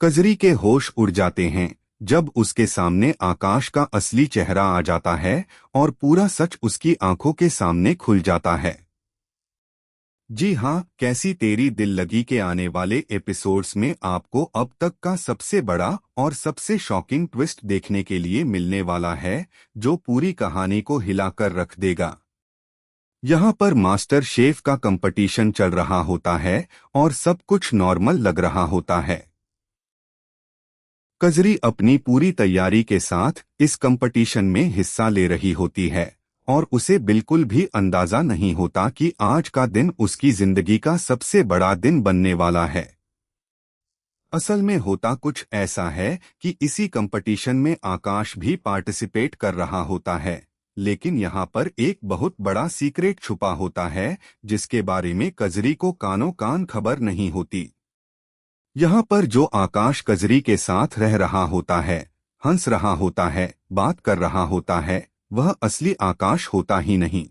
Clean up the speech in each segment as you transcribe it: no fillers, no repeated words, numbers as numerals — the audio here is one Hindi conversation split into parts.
कजरी के होश उड़ जाते हैं जब उसके सामने आकाश का असली चेहरा आ जाता है और पूरा सच उसकी आंखों के सामने खुल जाता है। जी हाँ, कैसी तेरी दिल लगी के आने वाले एपिसोड्स में आपको अब तक का सबसे बड़ा और सबसे शॉकिंग ट्विस्ट देखने के लिए मिलने वाला है, जो पूरी कहानी को हिलाकर रख देगा। यहाँ पर मास्टर शेफ का कंपटीशन चल रहा होता है और सब कुछ नॉर्मल लग रहा होता है। कजरी अपनी पूरी तैयारी के साथ इस कंपटीशन में हिस्सा ले रही होती है और उसे बिल्कुल भी अंदाजा नहीं होता कि आज का दिन उसकी जिंदगी का सबसे बड़ा दिन बनने वाला है। असल में होता कुछ ऐसा है कि इसी कंपटीशन में आकाश भी पार्टिसिपेट कर रहा होता है, लेकिन यहाँ पर एक बहुत बड़ा सीक्रेट छुपा होता है जिसके बारे में कजरी को कानों कान खबर नहीं होती। यहाँ पर जो आकाश कजरी के साथ रह रहा होता है, हंस रहा होता है, बात कर रहा होता है, वह असली आकाश होता ही नहीं।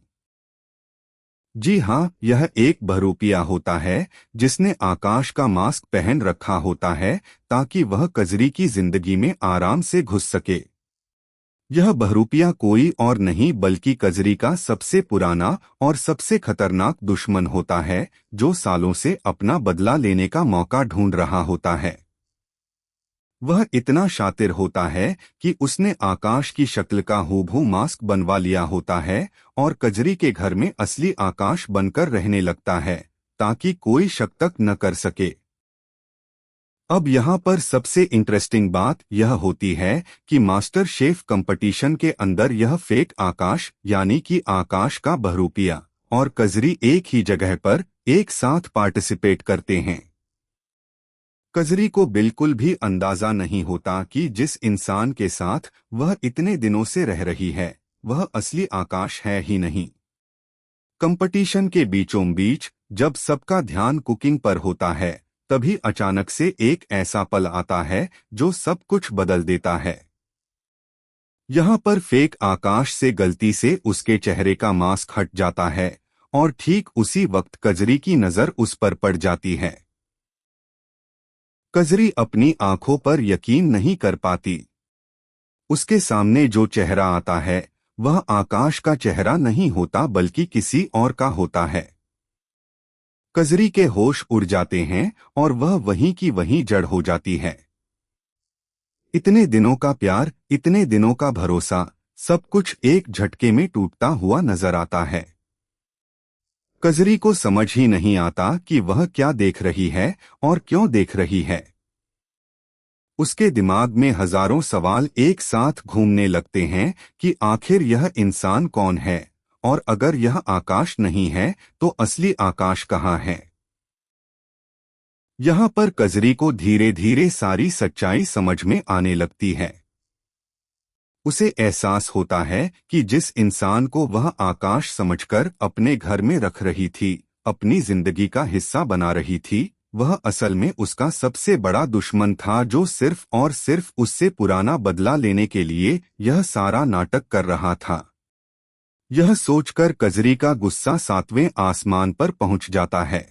जी हाँ, यह एक बहरूपिया होता है जिसने आकाश का मास्क पहन रखा होता है ताकि वह कजरी की जिंदगी में आराम से घुस सके। यह बहरूपिया कोई और नहीं बल्कि कजरी का सबसे पुराना और सबसे खतरनाक दुश्मन होता है, जो सालों से अपना बदला लेने का मौका ढूंढ रहा होता है। वह इतना शातिर होता है कि उसने आकाश की शक्ल का हूबहू मास्क बनवा लिया होता है और कजरी के घर में असली आकाश बनकर रहने लगता है ताकि कोई शक तक न कर सके। अब यहाँ पर सबसे इंटरेस्टिंग बात यह होती है कि मास्टर शेफ कंपटीशन के अंदर यह फेक आकाश यानी कि आकाश का बहरूपिया और कजरी एक ही जगह पर एक साथ पार्टिसिपेट करते हैं। कजरी को बिल्कुल भी अंदाजा नहीं होता कि जिस इंसान के साथ वह इतने दिनों से रह रही है वह असली आकाश है ही नहीं। कंपटीशन के बीचों बीच जब सबका ध्यान कुकिंग पर होता है, तभी अचानक से एक ऐसा पल आता है जो सब कुछ बदल देता है। यहाँ पर फेक आकाश से गलती से उसके चेहरे का मास्क हट जाता है और ठीक उसी वक्त कजरी की नजर उस पर पड़ जाती है। कजरी अपनी आंखों पर यकीन नहीं कर पाती। उसके सामने जो चेहरा आता है वह आकाश का चेहरा नहीं होता बल्कि किसी और का होता है। कजरी के होश उड़ जाते हैं और वह वहीं की वहीं जड़ हो जाती है। इतने दिनों का प्यार, इतने दिनों का भरोसा, सब कुछ एक झटके में टूटता हुआ नजर आता है। कजरी को समझ ही नहीं आता कि वह क्या देख रही है और क्यों देख रही है। उसके दिमाग में हजारों सवाल एक साथ घूमने लगते हैं कि आखिर यह इंसान कौन है और अगर यह आकाश नहीं है तो असली आकाश कहाँ है। यहाँ पर कजरी को धीरे धीरे सारी सच्चाई समझ में आने लगती है। उसे एहसास होता है कि जिस इंसान को वह आकाश समझकर अपने घर में रख रही थी, अपनी जिंदगी का हिस्सा बना रही थी, वह असल में उसका सबसे बड़ा दुश्मन था जो सिर्फ और सिर्फ उससे पुराना बदला लेने के लिए यह सारा नाटक कर रहा था। यह सोचकर कजरी का गुस्सा सातवें आसमान पर पहुंच जाता है।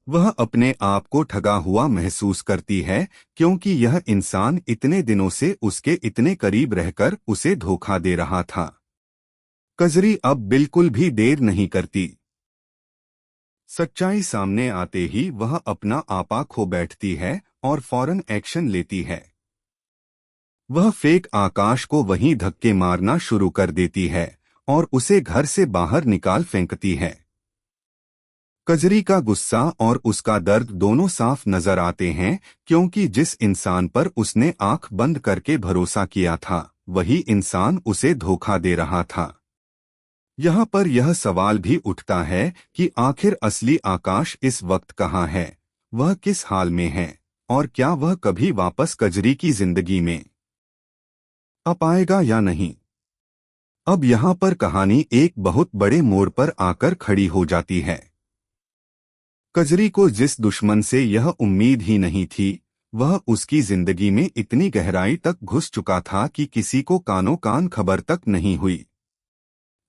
वह अपने आप को ठगा हुआ महसूस करती है क्योंकि यह इंसान इतने दिनों से उसके इतने करीब रहकर उसे धोखा दे रहा था। कजरी अब बिल्कुल भी देर नहीं करती। सच्चाई सामने आते ही वह अपना आपा खो बैठती है और फौरन एक्शन लेती है। वह फेक आकाश को वहीं धक्के मारना शुरू कर देती है और उसे घर से बाहर निकाल फेंकती है। कजरी का गुस्सा और उसका दर्द दोनों साफ नजर आते हैं क्योंकि जिस इंसान पर उसने आंख बंद करके भरोसा किया था वही इंसान उसे धोखा दे रहा था। यहाँ पर यह सवाल भी उठता है कि आखिर असली आकाश इस वक्त कहाँ है, वह किस हाल में है और क्या वह कभी वापस कजरी की जिंदगी में आ पाएगा या नहीं। अब यहाँ पर कहानी एक बहुत बड़े मोड़ पर आकर खड़ी हो जाती है। कजरी को जिस दुश्मन से यह उम्मीद ही नहीं थी, वह उसकी जिंदगी में इतनी गहराई तक घुस चुका था कि किसी को कानों कान खबर तक नहीं हुई।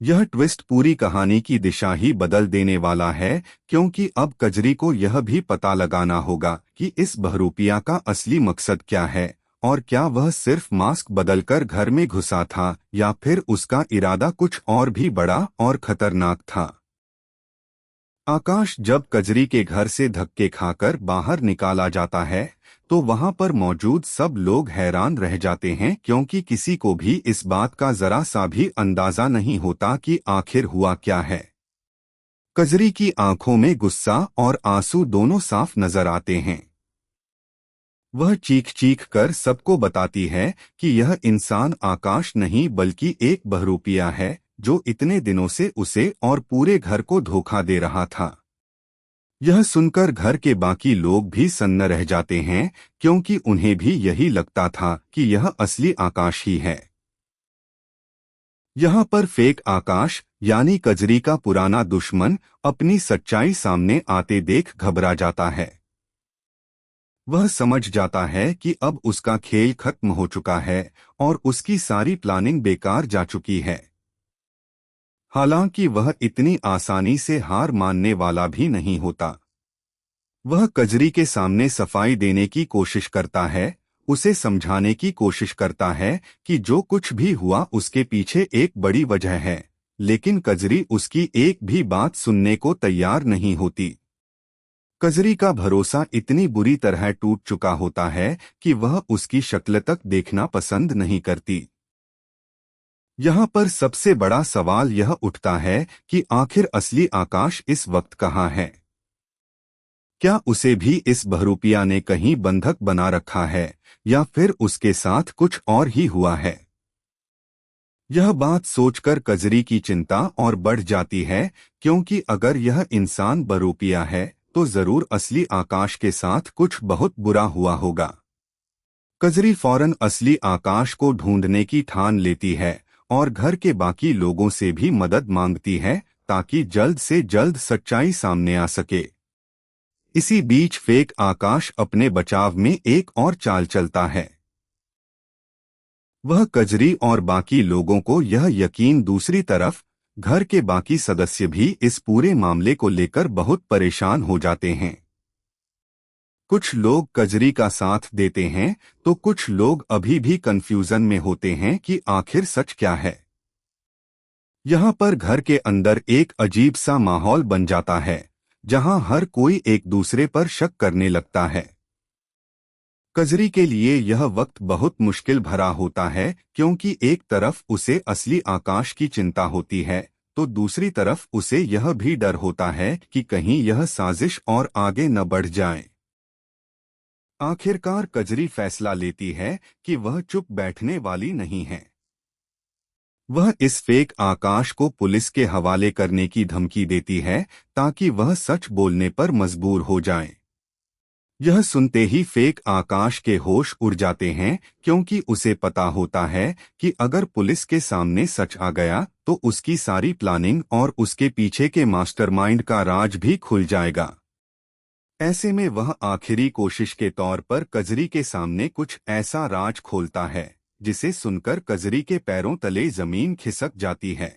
यह ट्विस्ट पूरी कहानी की दिशा ही बदल देने वाला है, क्योंकि अब कजरी को यह भी पता लगाना होगा कि इस बहरूपिया का असली मकसद क्या है, और क्या वह सिर्फ मास्क बदलकर घर में घुसा था या फिर उसका इरादा कुछ और भी बड़ा और खतरनाक था। आकाश जब कजरी के घर से धक्के खाकर बाहर निकाला जाता है तो वहां पर मौजूद सब लोग हैरान रह जाते हैं, क्योंकि किसी को भी इस बात का जरा सा भी अंदाजा नहीं होता कि आखिर हुआ क्या है। कजरी की आंखों में गुस्सा और आंसू दोनों साफ नजर आते हैं। वह चीख चीख कर सबको बताती है कि यह इंसान आकाश नहीं बल्कि एक बहरूपिया है, जो इतने दिनों से उसे और पूरे घर को धोखा दे रहा था। यह सुनकर घर के बाकी लोग भी सन्न रह जाते हैं, क्योंकि उन्हें भी यही लगता था कि यह असली आकाश ही है। यहाँ पर फेक आकाश यानी कजरी का पुराना दुश्मन अपनी सच्चाई सामने आते देख घबरा जाता है। वह समझ जाता है कि अब उसका खेल खत्म हो चुका है और उसकी सारी प्लानिंग बेकार जा चुकी है। हालांकि वह इतनी आसानी से हार मानने वाला भी नहीं होता। वह कजरी के सामने सफाई देने की कोशिश करता है, उसे समझाने की कोशिश करता है कि जो कुछ भी हुआ उसके पीछे एक बड़ी वजह है, लेकिन कजरी उसकी एक भी बात सुनने को तैयार नहीं होती। कजरी का भरोसा इतनी बुरी तरह टूट चुका होता है कि वह उसकी शक्ल तक देखना पसंद नहीं करती। यहाँ पर सबसे बड़ा सवाल यह उठता है कि आखिर असली आकाश इस वक्त कहाँ है? क्या उसे भी इस बहरूपिया ने कहीं बंधक बना रखा है या फिर उसके साथ कुछ और ही हुआ है? यह बात सोचकर कजरी की चिंता और बढ़ जाती है, क्योंकि अगर यह इंसान बहरूपिया है तो जरूर असली आकाश के साथ कुछ बहुत बुरा हुआ होगा। कजरी फौरन असली आकाश को ढूंढने की ठान लेती है और घर के बाकी लोगों से भी मदद मांगती है, ताकि जल्द से जल्द सच्चाई सामने आ सके। इसी बीच फेक आकाश अपने बचाव में एक और चाल चलता है। वह कजरी और बाकी लोगों को यह यकीन दूसरी तरफ घर के बाकी सदस्य भी इस पूरे मामले को लेकर बहुत परेशान हो जाते हैं। कुछ लोग कजरी का साथ देते हैं तो कुछ लोग अभी भी कंफ्यूजन में होते हैं कि आखिर सच क्या है। यहाँ पर घर के अंदर एक अजीब सा माहौल बन जाता है, जहां हर कोई एक दूसरे पर शक करने लगता है। कजरी के लिए यह वक्त बहुत मुश्किल भरा होता है, क्योंकि एक तरफ उसे असली आकाश की चिंता होती है तो दूसरी तरफ उसे यह भी डर होता है कि कहीं यह साजिश और आगे न बढ़ जाए। आखिरकार कजरी फैसला लेती है कि वह चुप बैठने वाली नहीं है। वह इस फेक आकाश को पुलिस के हवाले करने की धमकी देती है, ताकि वह सच बोलने पर मजबूर हो जाए। यह सुनते ही फेक आकाश के होश उड़ जाते हैं, क्योंकि उसे पता होता है कि अगर पुलिस के सामने सच आ गया तो उसकी सारी प्लानिंग और उसके पीछे के मास्टरमाइंड का राज भी खुल जाएगा। ऐसे में वह आखिरी कोशिश के तौर पर कजरी के सामने कुछ ऐसा राज खोलता है जिसे सुनकर कजरी के पैरों तले जमीन खिसक जाती है।